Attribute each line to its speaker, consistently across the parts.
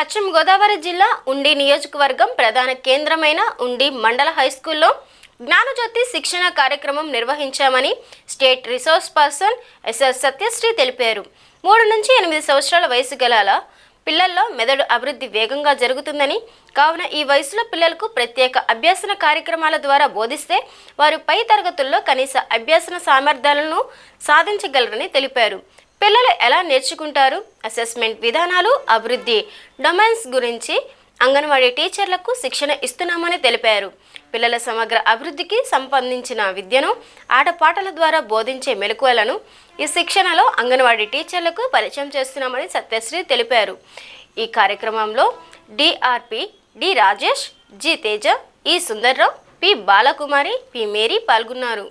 Speaker 1: పశ్చిమ గోదావరి జిల్లా ఉండి నియోజకవర్గం ప్రధాన కేంద్రమైన ఉండి మండల హైస్కూల్లో జ్ఞానజ్యోతి శిక్షణ కార్యక్రమం నిర్వహించామని state resource person SS Satyasri తెలిపారు. 3 నుంచి 8 సంవత్సరాల వయసు గల పిల్లల్లో మెదడు అభివృద్ధి వేగంగా జరుగుతుందని, కావున ఈ వయసులో పిల్లలకు ప్రత్యేక అభ్యసన కార్యక్రమాల ద్వారా బోధిస్తే వారు పై తరగతుల్లో కనీస అభ్యసన సామర్థ్యాలను సాధించగలరని తెలిపారు. పిల్లలు ఎలా నేర్చుకుంటారు, అసెస్మెంట్ విధానాలు, అభివృద్ధి డొమైన్స్ గురించి అంగన్వాడీ టీచర్లకు శిక్షణ ఇస్తున్నామని తెలిపారు. పిల్లల సమగ్ర అభివృద్ధికి సంబంధించిన విద్యను ఆటపాటల ద్వారా బోధించే మెలకువలను ఈ శిక్షణలో అంగన్వాడీ టీచర్లకు పరిచయం చేస్తున్నామని సత్యశ్రీ తెలిపారు. ఈ కార్యక్రమంలో DRP D Rajesh, G Teja, E Sundarrao, P Balakumari, P Mary పాల్గొన్నారు.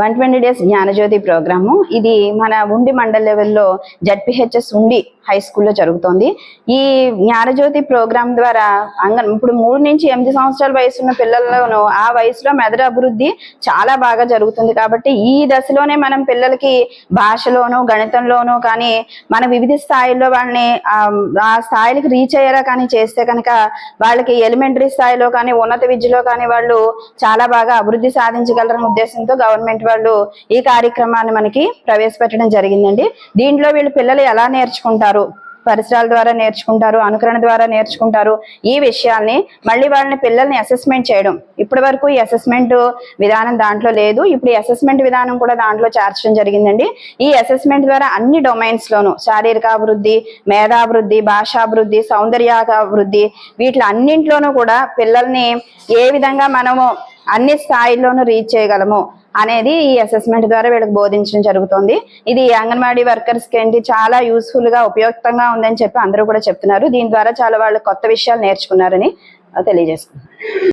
Speaker 2: One 120 days Gnanajyothi programme. ఇది మన ఉండి మండల్ లెవెల్లో జడ్పిహెచ్ఎస్ ఉండి హై స్కూల్లో జరుగుతోంది. ఈ జ్ఞానజ్యోతి ప్రోగ్రాం ద్వారా ఇప్పుడు 3 నుంచి 8 సంవత్సరాల వయసున్న పిల్లల్లోనూ ఆ వయసులో మెదడు అభివృద్ధి చాలా బాగా జరుగుతుంది. కాబట్టి ఈ దశలోనే మనం పిల్లలకి భాషలోనూ గణితంలోనూ కానీ మన వివిధ స్థాయిల్లో వాళ్ళని ఆ స్థాయిలకు రీచ్ అయ్యేలా కానీ చేస్తే కనుక వాళ్ళకి ఎలిమెంటరీ స్థాయిలో కానీ ఉన్నత విద్యలో కానీ వాళ్ళు చాలా బాగా అభివృద్ధి సాధించగలరనే ఉద్దేశంతో గవర్నమెంట్ వాళ్ళు ఈ కార్యక్రమాన్ని మనకి ప్రవేశపెట్టడం జరిగిందండి. దీంట్లో వీళ్ళు పిల్లలు ఎలా నేర్చుకుంటారు, పరిసరాల ద్వారా నేర్చుకుంటారు, అనుకరణ ద్వారా నేర్చుకుంటారు, ఈ విషయాల్ని మళ్ళీ వాళ్ళని పిల్లల్ని అసెస్మెంట్ చేయడం. ఇప్పటి వరకు ఈ అసెస్మెంట్ విధానం దాంట్లో లేదు. ఇప్పుడు ఈ అసెస్మెంట్ విధానం కూడా దాంట్లో చేర్చడం జరిగిందండి. ఈ అసెస్మెంట్ ద్వారా అన్ని డొమైన్స్ లోను శారీరక అభివృద్ధి, మేధాభివృద్ధి, భాషాభివృద్ధి, సౌందర్యాభివృద్ధి వీటి అన్నింట్లోనూ కూడా పిల్లల్ని ఏ విధంగా మనము అన్ని స్థాయిల్లోనూ రీచ్ చేయగలము అనేది ఈ అసెస్మెంట్ ద్వారా వీళ్ళకి బోధించడం జరుగుతుంది. ఇది అంగన్వాడీ వర్కర్స్ కి చాలా యూస్ఫుల్ గా ఉపయుక్తంగా ఉందని చెప్పి అందరూ కూడా చెప్తున్నారు. దీని ద్వారా చాలా వాళ్ళు కొత్త విషయాలు నేర్చుకున్నారని తెలియజేసుకున్నారు.